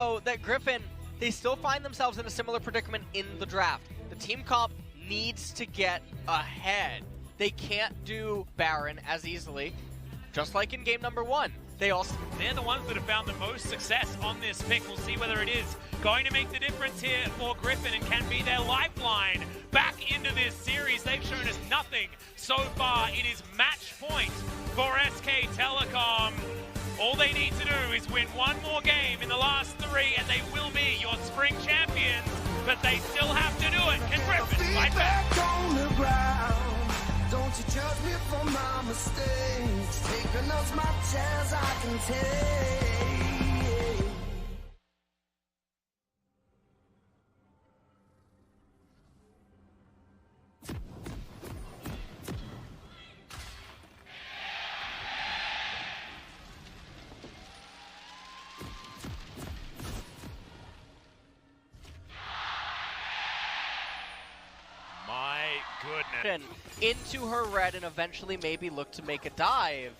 So that Griffin, they still find themselves in a similar predicament in the draft. The team comp needs to get ahead. They can't do Baron as easily, just like in game number 1. They're the ones that have found the most success on this pick. We'll see whether it is going to make the difference here for Griffin and can be their lifeline back into this series. They've shown us nothing so far. It is match point for SK Telecom. All they need to do is win one more game in the last 3 and they will be your spring champions, but they still have to do it. Can Griffin fight back? Don't you judge me for my mistakes. Taking as much as I can take. My goodness. Into her red and eventually maybe look to make a dive.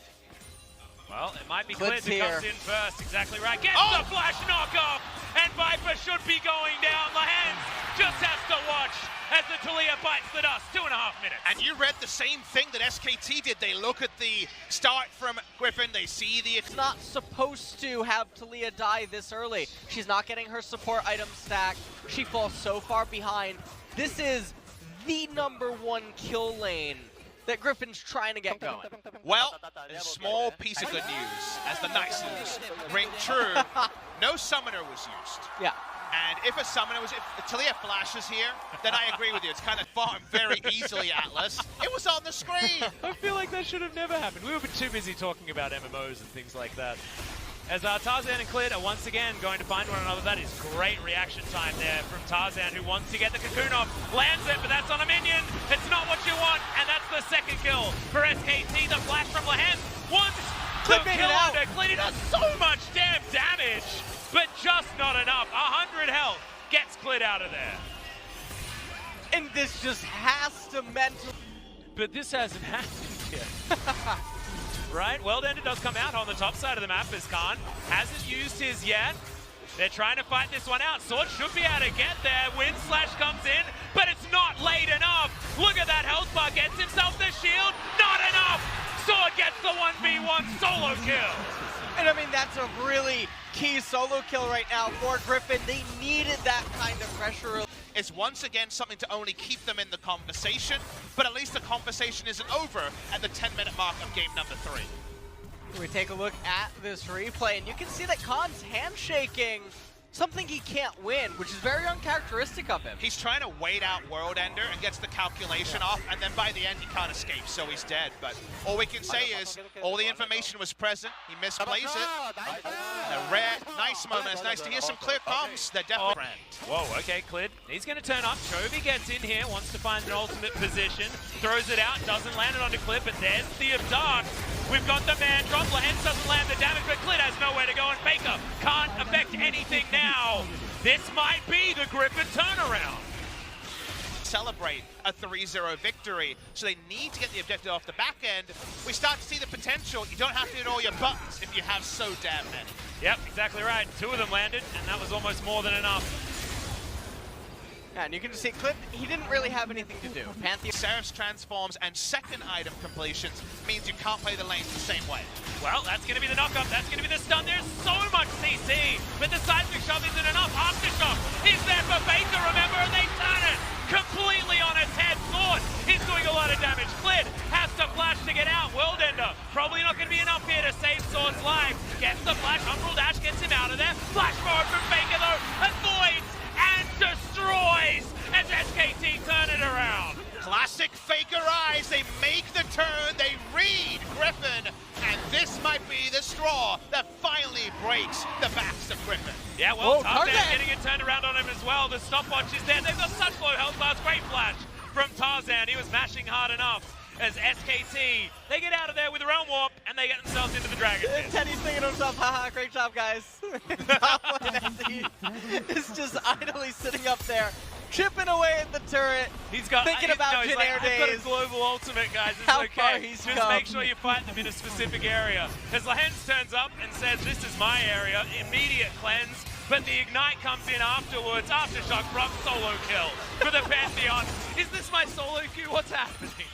Well, it might be Clit's Clid that comes here. in first. Exactly right. Gets the flash knockoff, and Viper should be going down. Lahens just has to watch as the Talia bites the dust. 2.5 minutes. And you read the same thing that SKT did. They look at the start from Griffin. They see the... It's not supposed to have Talia die this early. She's not getting her support item stacked. She falls so far behind. This is the #1 kill lane that Griffin's trying to get going. Well, a small piece of good news, as the nice news ring true. No summoner was used. Yeah. And if a summoner was, if Talia flashes here, then I agree with you. It's kind of farmed very easily, Atlas. It was on the screen. I feel like that should have never happened. We were too busy talking about MMOs and things like that. As Tarzan and Clid are once again going to find one another. That is great reaction time there from Tarzan, who wants to get the cocoon off. Lands it, but that's on a minion. It's not what you want, and that's the second kill for SKT. The flash from Lahens. Once the Clid made kill it out. under Clid. He does so much damn damage, but just not enough. 100 health gets Clid out of there. And this just has to mentally... But this hasn't happened yet. Right, Worldender does come out on the top side of the map as Khan hasn't used his yet. They're trying to fight this one out. Sword should be able to get there. Wind Slash comes in, but it's not late enough. Look at that health bar, gets himself the shield. Not enough! Sword gets the 1v1 solo kill. And I mean, that's a really key solo kill right now for Griffin. They needed that kind of pressure. Is once again something to only keep them in the conversation, but at least the conversation isn't over at the 10-minute mark of game number 3. We take a look at this replay, and you can see that Khan's handshaking something he can't win, which is very uncharacteristic of him. He's trying to wait out Worldender and gets the calculation off, and then by the end he can't escape, so he's dead. But all we can say is, all the information was present, he misplays it. A rare, nice moment. It's nice to hear some clear comms. They're definitely friend. Whoa, okay, Clid. He's going to turn up. Chovy gets in here, wants to find an ultimate position, throws it out, doesn't land it onto Clid, but there's the Abduct. We've got the man drop. Lahens doesn't land the damage, but Clid has nowhere to go, and Faker can't affect anything now. This might be the Griffin turnaround. Celebrate a 3-0 victory, so they need to get the objective off the back end. We start to see the potential. You don't have to hit all your buttons if you have so damn many. Yep, exactly right. 2 of them landed, and that was almost more than enough. Yeah, and you can just see Clip, he didn't really have anything to do. Pantheon. Seraph's transforms and second item completions means you can't play the lanes the same way. Well, that's going to be the knockup. That's going to be the stun. There's so much CC, but the seismic shove isn't enough. Aftershock is there for Faker, remember, and they turn it completely on its head. Sword is doing a lot of damage. Clid has to flash to get out. Worldender probably not going to be enough here to save Sword's life. Gets the flash. Umbral Dash gets him out of there. Flash forward from Faker, though. Avoids and destroys as SKT turn it around. Classic Faker eyes, they make the turn, they read Griffin, and this might be the straw that finally breaks the backs of Griffin. Yeah, well, Tarzan Tarzan getting it turned around on him as well. The stopwatch is there. They've got such low health bars. Great flash from Tarzan. He was mashing hard enough as SKT, they get out of there with the Realm Warp, and they get themselves into the Dragon Pit. Teddy's thinking to himself, haha, great job, guys. He's just idly sitting up there, chipping away at the turret, He's got, thinking about he's Jin like, Air I've got a days. global ultimate, guys. It's How okay. far he's Just come. make sure you fight them in a specific area. As Lahens turns up and says, this is my area, immediate cleanse. but the Ignite comes in afterwards. Aftershock from solo kill for the Pantheon. Is this my solo queue? What's happening?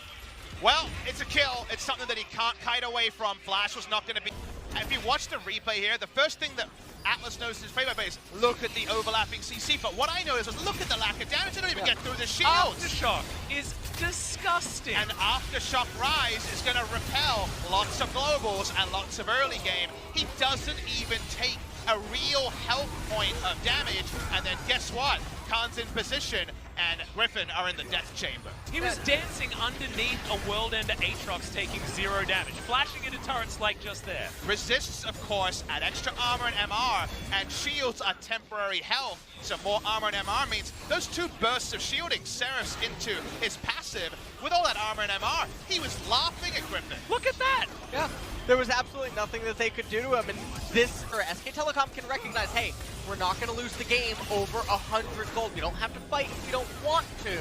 Well, it's a kill. It's something that he can't kite away from. Flash was not going to be... If you watch the replay here, the first thing that Atlas knows is play by base. Look at the overlapping CC, but what I noticed was look at the lack of damage. They don't even get through the shields. Aftershock is disgusting. And Aftershock Rise is going to repel lots of globals and lots of early game. He doesn't even take a real health point of damage, and then guess what? Khan's in position, and Griffin are in the death chamber. He was dancing underneath a World Ender Aatrox taking 0 damage, flashing into turrets like just there. Resists, of course, at extra armor and MR, and shields are temporary health, so more armor and MR means those 2 bursts of shielding Seraphs into his passive. With all that armor and MR, he was laughing at Griffin. Look at that! Yeah, there was absolutely nothing that they could do to him, and this, or SK Telecom can recognize, hey, we're not going to lose the game over 100 gold. You don't have to fight if you don't want to.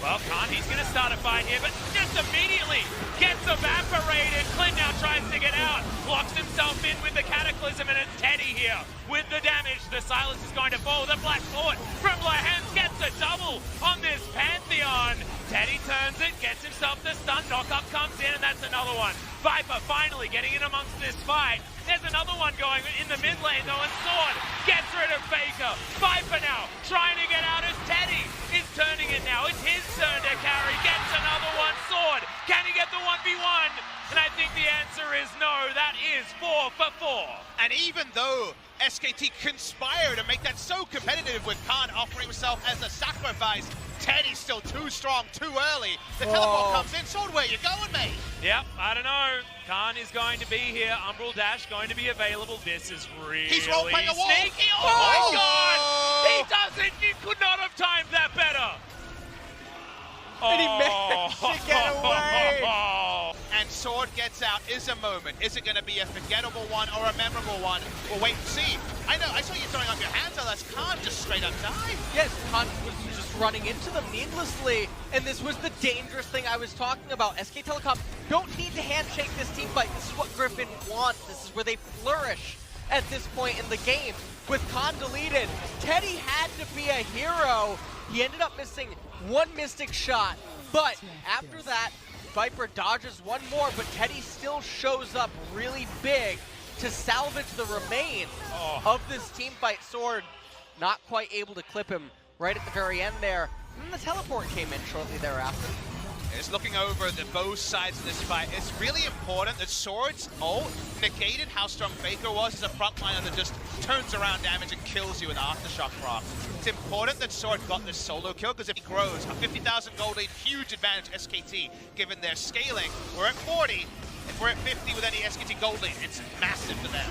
Well, Khan, he's going to start a fight here, but just immediately gets evaporated. Clint now tries to get out, locks himself in with the Cataclysm, and it's Teddy here with the damage. The silence is going to fall. The flash forward from Lahens gets a double on this Pantheon. Teddy turns it, gets himself the stun. Knockup comes in, and that's another one. Viper finally getting in amongst this fight. There's another one going in the mid lane though, and Sword gets rid of Faker. Viper now trying to get out as Teddy is turning it now. It's his turn to carry, gets another one. Sword, can he get the 1v1? And I think the answer is no, that is 4 for 4. And even though SKT conspire to make that so competitive with Khan offering himself as a sacrifice, Teddy's still too strong, too early. The teleport comes in. Sword, where you going, mate? Yep, I don't know. Khan is going to be here. Umbral Dash going to be available. This is really He's role-playing a wall. sneaky. Oh my god! He does it! You could not have timed that better. And he managed to get away. And Sword gets out. Is a moment. Is it going to be a forgettable one or a memorable one? We'll wait and see. I know, I saw you throwing up your hands unless Khan just straight up died. Yes, Khan was just running into them needlessly, and this was the dangerous thing I was talking about. SK Telecom don't need to handshake this team fight. This is what Griffin wants. This is where they flourish at this point in the game. With Khan deleted, Teddy had to be a hero. He ended up missing 1 Mystic shot, but after that, Viper dodges 1 more, but Teddy still shows up really big to salvage the remains of this team fight. Sword not quite able to clip him right at the very end there. And then the teleport came in shortly thereafter. Is looking over the both sides of this fight. It's really important that Sword's ult negated how strong Faker was as a frontliner that just turns around damage and kills you with Aftershock proc. It's important that Sword got this solo kill, because if he grows, a 50,000 gold lead, huge advantage SKT, given their scaling. We're at 40. If we're at 50 with any SKT gold lead, it's massive for them.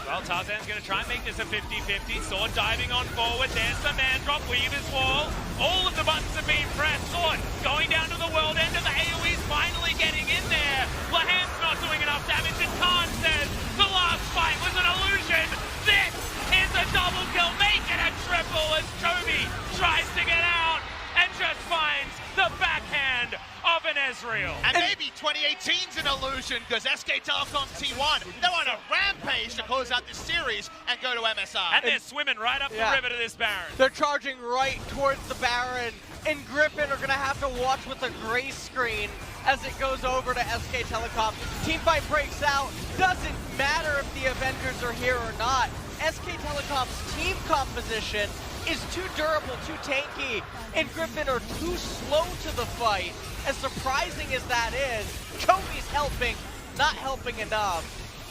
Well, Tarzan's going to try and make this a 50-50. Sword diving on forward. There's the man drop. Weaver's wall. All of the buttons are being pressed. Sword going down to the world end, and the AoE's finally getting in there. Lahan's not doing enough damage, and Khan says the last fight was an illusion. This is a double kill. Make it a triple as Chobi tries to get out and just finds the backhand of an Ezreal. And maybe 2018's an illusion, because SK Telecom T1, they're on a rampage to close out this series and go to MSI. And they're swimming right up the river to this Baron. They're charging right towards the Baron, and Griffin are going to have to watch with a gray screen as it goes over to SK Telecom. Teamfight breaks out. Doesn't matter if the Avengers are here or not. SK Telecom's team composition is too durable, too tanky, and Griffin are too slow to the fight. As surprising as that is, Chobi's helping, not helping enough.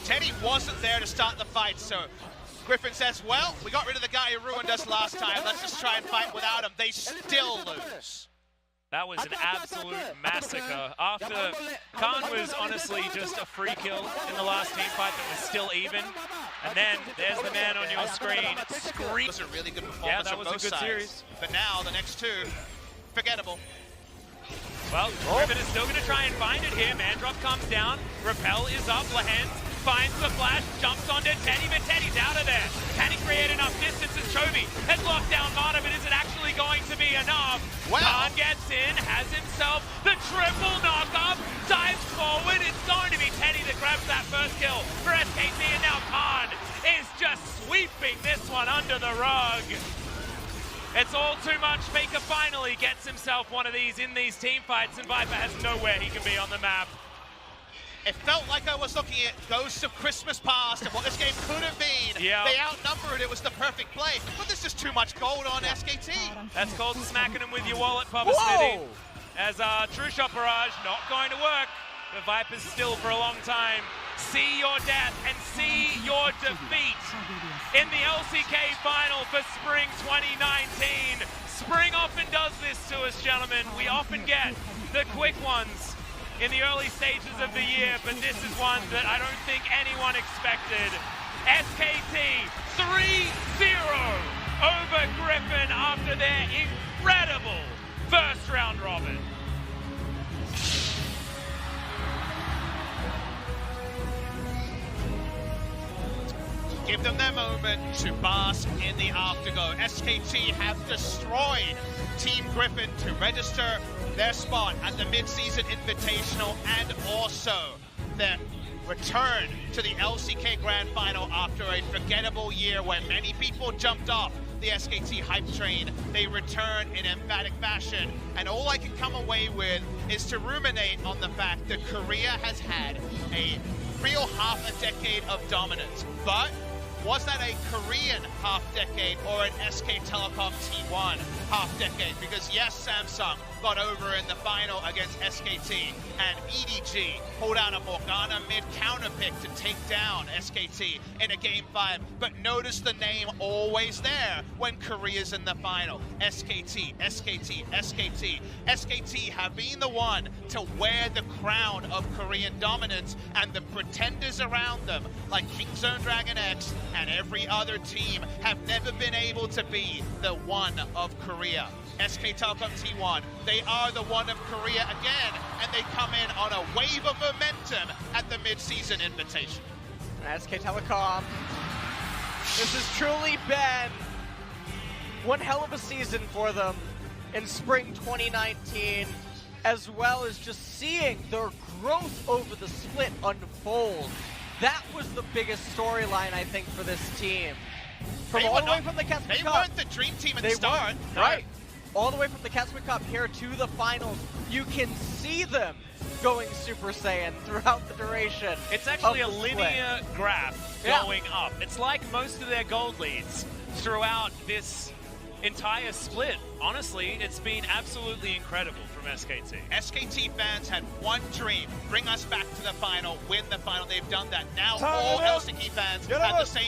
Teddy wasn't there to start the fight, so Griffin says, well, we got rid of the guy who ruined us last time. Let's just try and fight without him. They still lose. That was an absolute massacre. After Khan was honestly just a free kill in the last team fight that was still even. And then there's the man on your screen. It was a really good performance. Yeah, that was on a both good sides. series. But now the next 2, forgettable. Well, Griffin is still going to try and find it here. Mandrop comes down. Repel is up. Lahens finds the flash, jumps onto Teddy, but Teddy's out of there. Can he create enough distance? And Chobi has locked down Marta, but is it actually going to be enough? Well, Khan gets in, has himself the triple knock-up, dives forward. It's going to be Teddy that grabs that first kill for SKT, and now Khan is just sweeping this one under the rug. It's all too much. Faker finally gets himself one of these in these team fights, and Viper has nowhere he can be on the map. It felt like I was looking at Ghosts of Christmas Past and what this game could have been. Yep. They outnumbered, it was the perfect play, but there's just too much gold on SKT. That's called smacking him with your wallet, Papa Smithy. As True Shot Barrage, not going to work. The Viper's still for a long time. See your death and see your defeat in the LCK final for Spring 2019. Spring often does this to us, gentlemen. We often get the quick ones in the early stages of the year, but this is one that I don't think anyone expected. SKT 3-0 over Griffin after their incredible first round robin. Give them their moment to bask in the afterglow. SKT have destroyed Team Griffin to register their spot at the mid-season invitational and also their return to the LCK Grand Final after a forgettable year where many people jumped off the SKT hype train. They return in emphatic fashion, and all I can come away with is to ruminate on the fact that Korea has had a real half a decade of dominance, but was that a Korean half-decade or an SK Telecom T1 half-decade? Because yes, Samsung got over in the final against SKT, and EDG pulled out a Morgana mid-counter pick to take down SKT in a Game 5. But notice the name always there when Korea's in the final. SKT, SKT, SKT. SKT have been the one to wear the crown of Korean dominance, and the pretenders around them, like Kingzone Dragon X and every other team, have never been able to be the one of Korea. SK Telecom T1, they are the one of Korea again, and they come in on a wave of momentum at the mid-season invitation. SK Telecom, this has truly been one hell of a season for them in spring 2019, as well as just seeing their growth over the split unfold. That was the biggest storyline, I think, for this team. From all the way from the Catsman They Cup. weren't the dream team at the start. Right. All the way from the Catsman Cup here to the finals. You can see them going Super Saiyan throughout the duration. It's actually a of the linear split. graph going up. It's like most of their gold leads throughout this entire split. Honestly, it's been absolutely incredible from SKT. SKT fans had one dream: bring us back to the final, win the final. They've done that. Now all LCK fans have the same